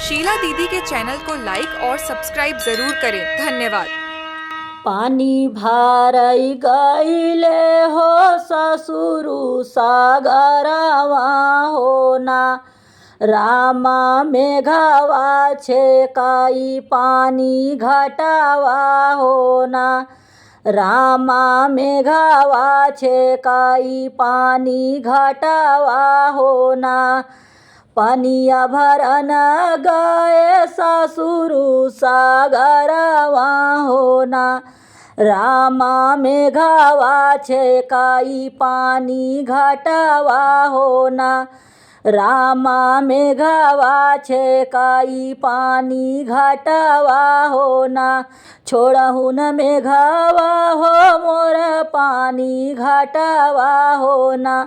शीला दीदी के चैनल को लाइक और सब्सक्राइब जरूर करें। धन्यवाद। पानी भरई गईले हो ससुरु सागरवा होना, रामा मेघवा छेकाई पानी घटावा होना, रामा मेघवा छेकाई पानी घटावा होना। पनिया भरन गए ससुरु सागरवा होना, रामा मेघवा छेकाई पानी घटावा होना, रामा मेघवा छेकाई पानी घटावा होना। छोड़हु न मेघवा हो मोर पानी घटावा होना,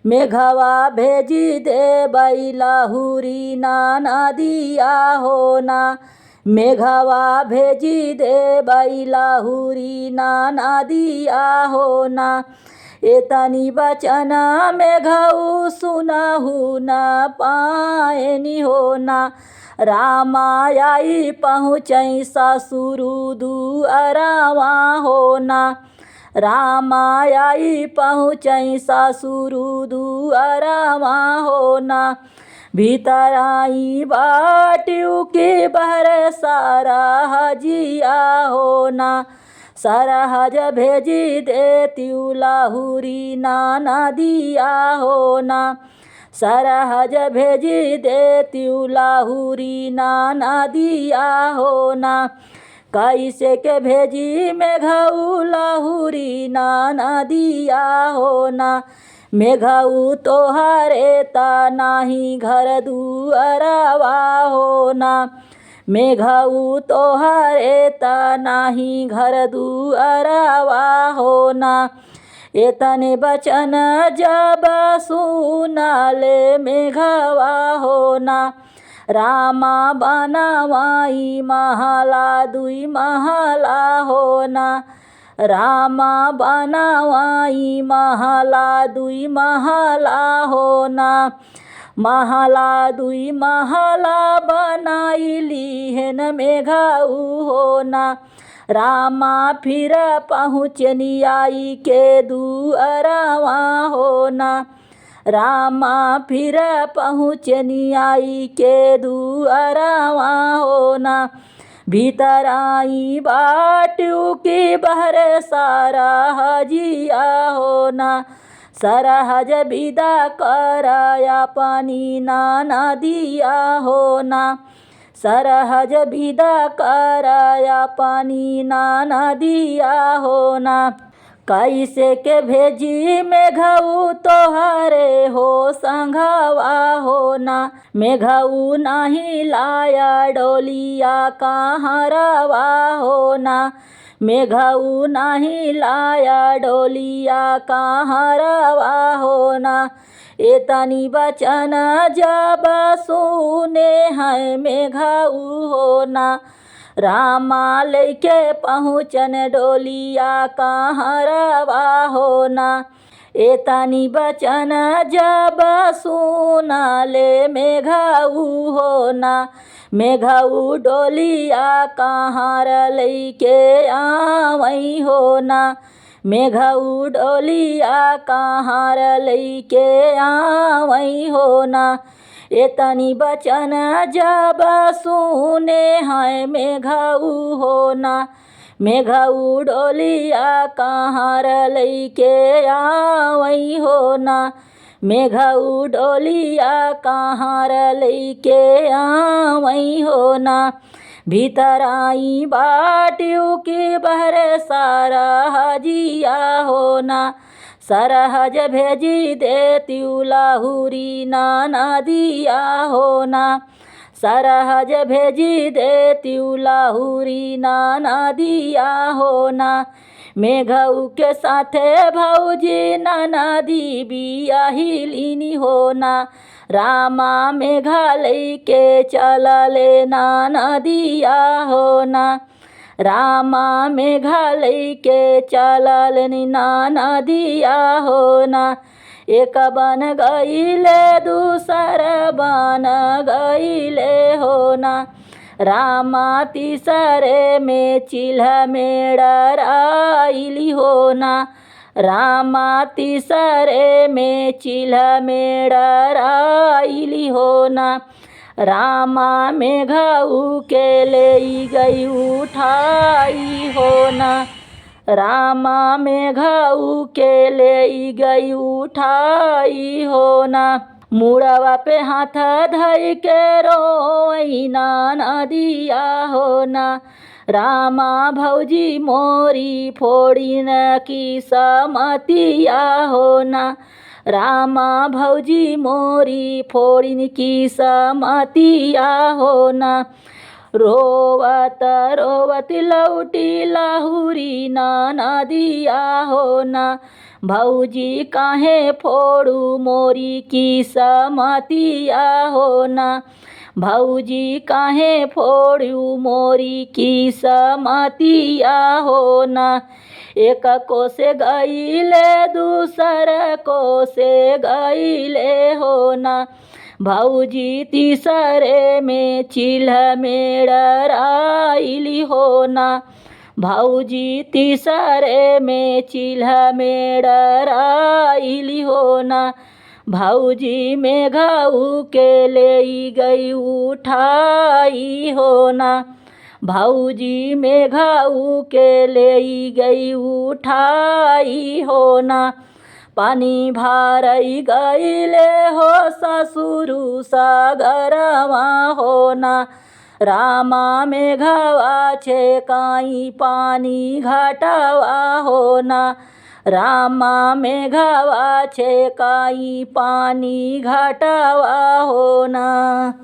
मेघवा भेजी दे लहुरी ना नदिया होना, मेघवा भेजी दे लहुरी ना नदिया होना। एतनी बचन मेघऊ सुनहु न पाएनी होना, रामा आई पहुँचई ससुरु दुअरवा होना, रामा आई पहुँचई ससुरु दुअरवा होना। भीतर आई बाटियू के बहर सरहजिया होना, सरहज भेजी देतियू लहुरी ना नदिया होना, सरहज भेजी देतियू लहुरी ना नदिया होना। कैसे के भेजी मेघऊ लहुरी ना नदिया होना, मेघऊ तोहरे ता नाही घर दुअरवा होना, मेघऊ तोहरे ता नाही घर दुअरवा होना। एतने बचन जब सुनाले मेघवा होना, रामा बनवाई महला दुई महला होना, रामा बनवाई महला दुई महला होना। महला दुई महला बनाईली हेन मेघऊ होना, रामा फिर पहुँचनी आई के दुअरवा होना, रामा फिर पहुँचनी आई के दुअरवा होना। भीतर आई बाटियू की बहर सरहजिया होना, सरहज विदा कराया पानी ना नदिया होना, सरहज विदा कराया पानी ना नदिया होना। कैसे के भेजी मेघऊ तोहरे हो संघवा होना, मेघऊ नहीं लाया डोलिया कहरवा होना, मेघऊ नहीं लाया डोलिया कहरवा होना। एतनी बचन जब सुने हैं मेघऊ होना, रामा लेके पहुँचन डोलिया कहरवा होना। एतनी बचन जब सुनाले मेघऊ होना, मेघऊ डोलिया कहर लेके आवई होना, मेघऊ डोलिया कहर लेके आवई होना। एतनी बचन जब सुने हैं मेघऊ होना, मेघऊ डोलिया कहर लेके आवई होना, मेघऊ डोलिया कहर लेके आवई होना। भीतर आई बाटियू की बहर सरहजिया होना, सरहज भेजी देतियू लहुरी ना नदिया होना, सरहज भेजी देतियू लहुरी ना नदिया होना। मेघऊ के साथे भौजी नदी बियाहिलिनी होना, रामा मेघालय के चलले ना नदिया होना, रामा मेघालय के चलल ना नदिया होना। एक बन गईले दूसर बन गईले हो ना। रामा तीसरे में चिल्ह मेड़राइली हो ना। रामा तीसरे में चिल्ह मेड़राइली हो ना। रामा मेघऊ के ले गई उठाई हो ना। रामा मेघऊ के ले गई उठाई हो ना। मुड़वा पे हाथ धई के रोइना नदिया हो ना। रामा भौजी मोरी फोड़िन की समतिया हो ना। रामा भौजी मोरी फोड़िन की समतिया हो ना। रोवत रोवत लौटी लहुरी ना नदिया हो ना। भौजी काहे फोड़ू मोरी की समतिया हो ना। भौजी काहे फोड़ू मोरी की समतिया हो ना। एक को से गईले दूसर को से गईले हो ना। भौजी तीसरे में चिल्ह मेड़राइली हो ना। भौजी तीसरे में चिल्ह मेड़राइली हो ना। भौजी मेघऊ के ले गई उठाई हो ना। भौजी मेघऊ के ले गई उठाई हो ना। पानी भरई गईले हो ससुरु सागरवा हो ना। रामा मेघवा छेकाई पानी घाटवा हो ना। रामा मेघवा छेकाई पानी घाटवा हो ना।